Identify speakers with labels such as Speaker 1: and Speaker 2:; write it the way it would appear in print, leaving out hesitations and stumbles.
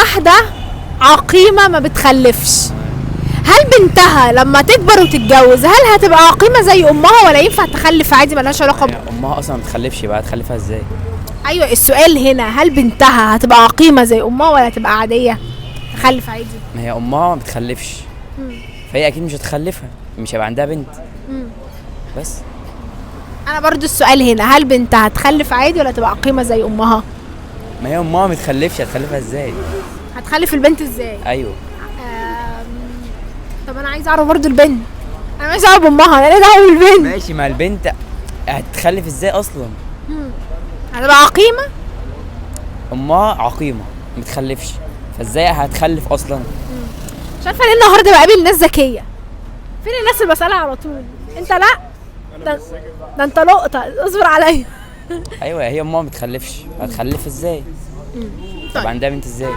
Speaker 1: واحدة عقيمة ما بتخلفش، هل بنتها لما تكبر وتتجوز هل هتبقى عقيمة زي امها ولا ينفع تخلف عادي ملهاش علاقة
Speaker 2: امها اصلا ما بتخلفش، بقى تخلفها ازاي؟
Speaker 1: ايوه السؤال هنا، هل بنتها هتبقى عقيمة زي امها ولا هتبقى عادية تخلف عادي؟
Speaker 2: ما هي امها ما بتخلفش، فهي اكيد مش هتخلفها، مش هيبقى عندها بنت. بس
Speaker 1: انا برضو السؤال هنا، هل بنتها هتخلف عادي ولا تبقى عقيمة زي امها؟
Speaker 2: ما هي امها ما بتخلفش، هتخلفها ازاي؟
Speaker 1: هتخلف البنت ازاي؟
Speaker 2: ايوه.
Speaker 1: طب انا عايز اعرف برضو البنت، انا عايز اعرف امها، انا ليه دعوه بالبنت؟
Speaker 2: ماشي، ما البنت هتخلف ازاي اصلا؟
Speaker 1: هتبقى عقيمة؟
Speaker 2: امها عقيمه ما بتخلفش، فازاي هتخلف اصلا؟
Speaker 1: مش عارفه ليه النهارده بقابل ناس ذكيه. فين الناس اللي بسالها على طول؟ انت لا، ده انت لقطه، اصبر عليا.
Speaker 2: ايوه، هي امها ما بتخلفش، هتخلف ازاي؟ طب عندها بنت ازاي؟